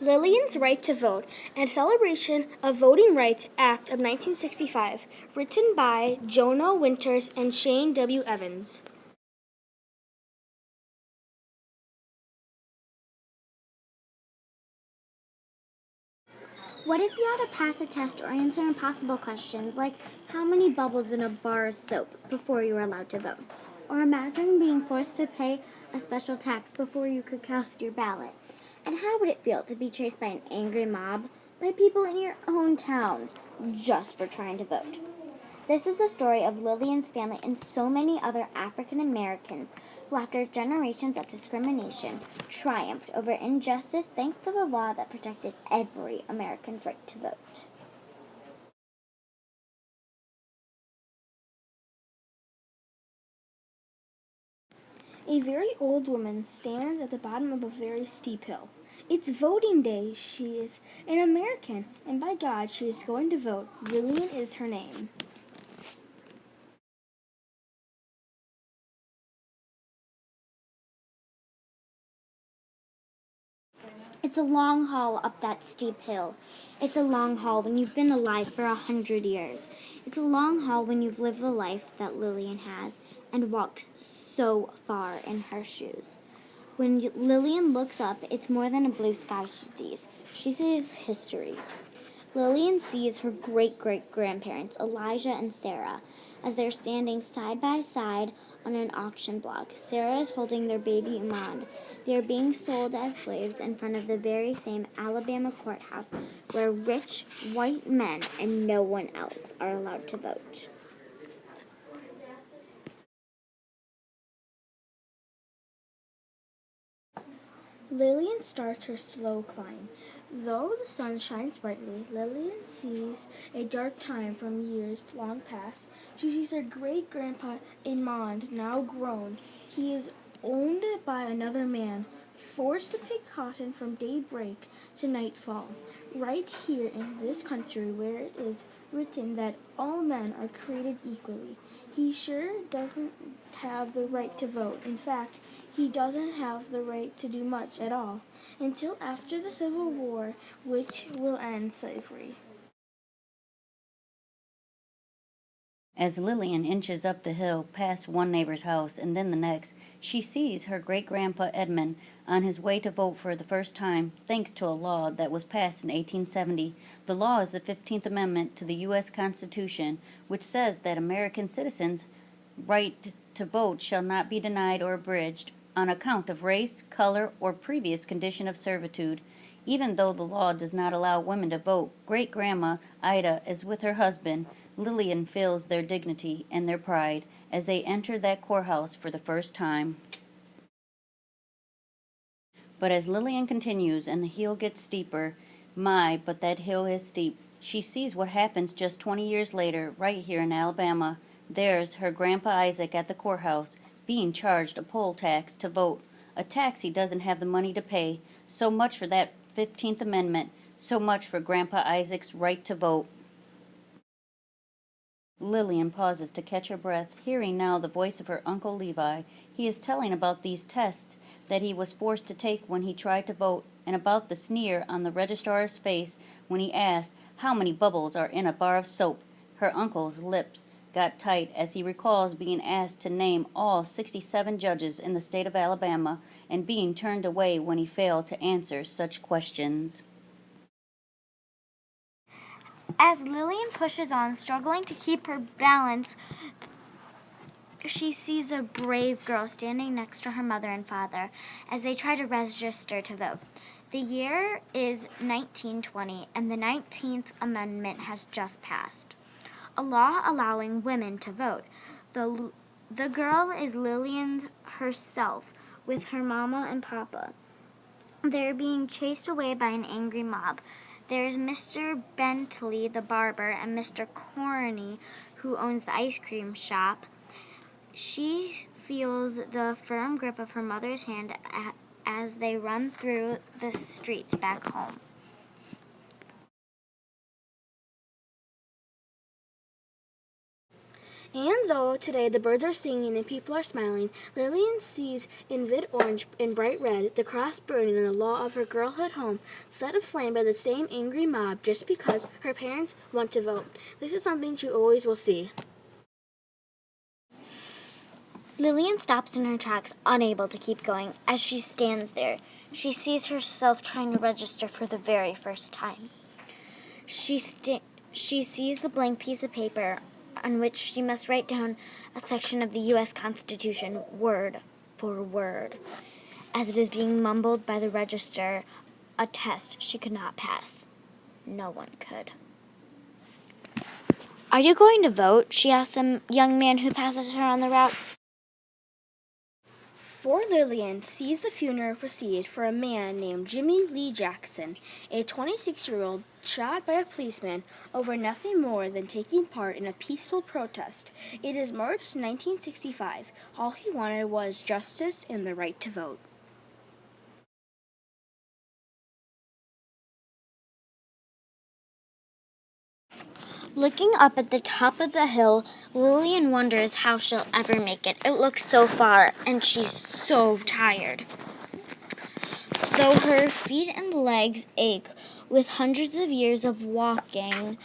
Lillian's Right to Vote and Celebration of Voting Rights Act of 1965, written by Jonah Winters and Shane W. Evans. What if you had to pass a test or answer impossible questions like how many bubbles in a bar of soap before you were allowed to vote? Or imagine being forced to pay a special tax before you could cast your ballot. And how would it feel to be chased by an angry mob, by people in your own town, just for trying to vote? This is the story of Lillian's family and so many other African Americans who, after generations of discrimination, triumphed over injustice thanks to the law that protected every American's right to vote. A very old woman stands at the bottom of a very steep hill. It's voting day. She is an American, and by God, she is going to vote. Lillian is her name. It's a long haul up that steep hill. It's a long haul when you've been alive for 100 years. It's a long haul when you've lived the life that Lillian has and walked so far in her shoes. When Lillian looks up, it's more than a blue sky she sees. She sees history. Lillian sees her great-great-grandparents, Elijah and Sarah, as they're standing side by side on an auction block. Sarah is holding their baby Iman. They are being sold as slaves in front of the very same Alabama courthouse where rich white men and no one else are allowed to vote. Lillian starts her slow climb. Though the sun shines brightly, Lillian sees a dark time from years long past. She sees her great-grandpa Imand, now grown. He is owned by another man, forced to pick cotton from daybreak to nightfall. Right here in this country where it is written that all men are created equally. He sure doesn't have the right to vote. In fact, he doesn't have the right to do much at all until after the Civil War, which will end slavery. As Lillian inches up the hill past one neighbor's house and then the next, she sees her great-grandpa Edmund on his way to vote for the first time thanks to a law that was passed in 1870. The law is the 15th Amendment to the U.S. Constitution, which says that American citizens' right to vote shall not be denied or abridged on account of race, color, or previous condition of servitude. Even though the law does not allow women to vote, great-grandma Ida is with her husband. Lillian feels their dignity and their pride as they enter that courthouse for the first time. But as Lillian continues and the hill gets steeper, but that hill is steep. She sees what happens just 20 years later, right here in Alabama. There's her grandpa Isaac at the courthouse, being charged a poll tax to vote, a tax he doesn't have the money to pay. So much for that 15th Amendment, so much for Grandpa Isaac's right to vote. Lillian pauses to catch her breath, hearing now the voice of her Uncle Levi. He is telling about these tests that he was forced to take when he tried to vote, and about the sneer on the registrar's face when he asked how many bubbles are in a bar of soap. Her uncle's lips got tight as he recalls being asked to name all 67 judges in the state of Alabama and being turned away when he failed to answer such questions. As Lillian pushes on, struggling to keep her balance, she sees a brave girl standing next to her mother and father as they try to register to vote. The year is 1920, and the 19th Amendment has just passed, a law allowing women to vote. The girl is Lillian herself with her mama and papa. They're being chased away by an angry mob. There's Mr. Bentley, the barber, and Mr. Corney, who owns the ice cream shop. She feels the firm grip of her mother's hand as they run through the streets back home. And though today the birds are singing and people are smiling, Lillian sees in vid orange and bright red the cross burning in the law of her girlhood home, set aflame by the same angry mob just because her parents want to vote. This is something she always will see. Lillian stops in her tracks, unable to keep going. As she stands there, she sees herself trying to register for the very first time. She sees the blank piece of paper on which she must write down a section of the U.S. Constitution, word for word. As it is being mumbled by the register, a test she could not pass. No one could. "Are you going to vote?" she asks a young man who passes her on the route. For Lillian sees the funeral proceed for a man named Jimmy Lee Jackson, a 26-year-old shot by a policeman over nothing more than taking part in a peaceful protest. It is March 1965. All he wanted was justice and the right to vote. Looking up at the top of the hill, Lillian wonders how she'll ever make it. It looks so far, and she's so tired. Though her feet and legs ache with hundreds of years of walking,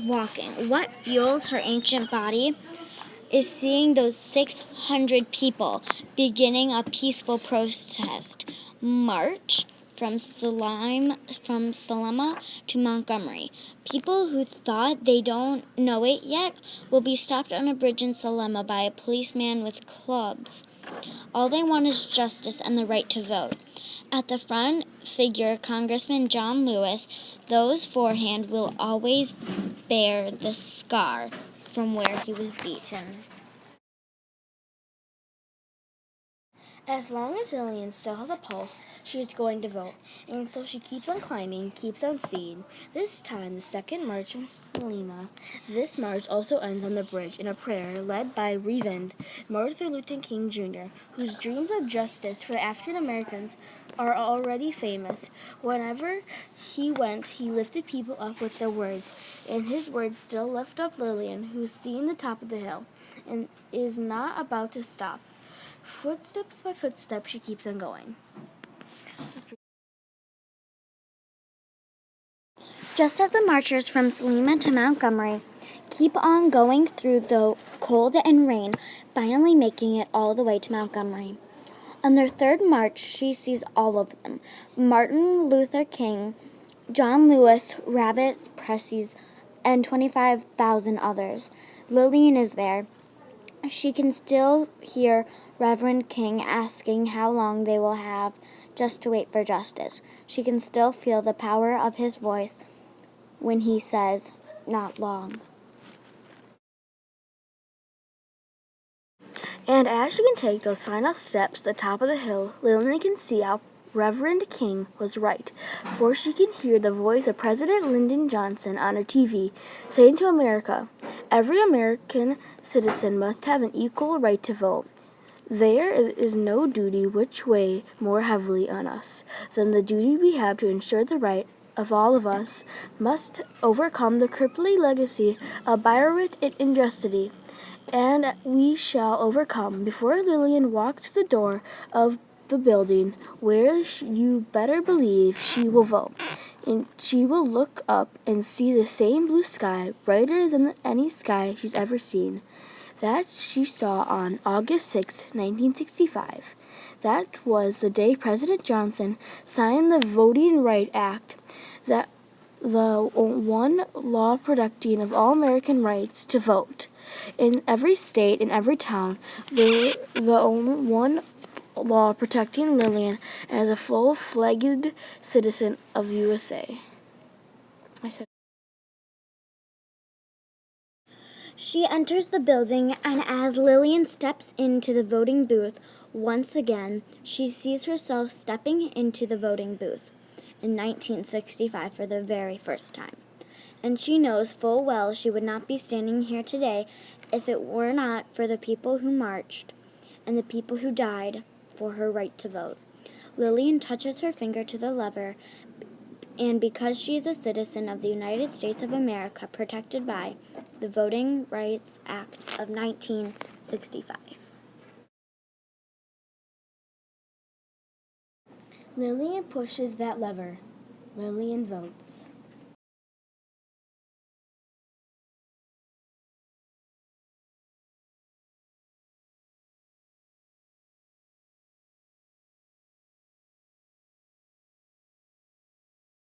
what fuels her ancient body is seeing those 600 people beginning a peaceful protest march from Salima to Montgomery. People who thought they don't know it yet will be stopped on a bridge in Salima by a policeman with clubs. All they want is justice and the right to vote. At the front figure Congressman John Lewis. Those forehand will always bear the scar from where he was beaten. As long as Lillian still has a pulse, she is going to vote, and so she keeps on climbing, keeps on seeing. This time, the second march from Salima. This march also ends on the bridge in a prayer led by Reverend Martin Luther King Jr., whose dreams of justice for the African Americans are already famous. Whenever he went, he lifted people up with their words, and his words still lift up Lillian, who's seen the top of the hill, and is not about to stop. Footsteps by footsteps, she keeps on going. Just as the marchers from Salima to Montgomery keep on going through the cold and rain, finally making it all the way to Montgomery. On their third march, she sees all of them: Martin Luther King, John Lewis, Rabbit Presley's, and 25,000 others. Lillian is there. She can still hear Reverend King asking how long they will have just to wait for justice. She can still feel the power of his voice when he says, "Not long." And as she can take those final steps to the top of the hill, Lillian can see how Reverend King was right, for she can hear the voice of President Lyndon Johnson on her TV saying to America, "Every American citizen must have an equal right to vote. There is no duty which weighs more heavily on us than the duty we have to ensure the right of all of us must overcome the crippling legacy of barbaric injustice, and we shall overcome." Before Lillian walks to the door of the building, where you better believe she will vote, and she will look up and see the same blue sky, brighter than any sky she's ever seen, that she saw on August 6, 1965. That was the day President Johnson signed the Voting Rights Act, that the one law protecting of all American rights to vote. In every state, in every town, the only one law protecting Lillian as a full-fledged citizen of USA. She enters the building, and as Lillian steps into the voting booth, once again, she sees herself stepping into the voting booth in 1965 for the very first time. And she knows full well she would not be standing here today if it were not for the people who marched and the people who died for her right to vote. Lillian touches her finger to the lever and because she is a citizen of the United States of America protected by the Voting Rights Act of 1965. Lillian pushes that lever. Lillian votes.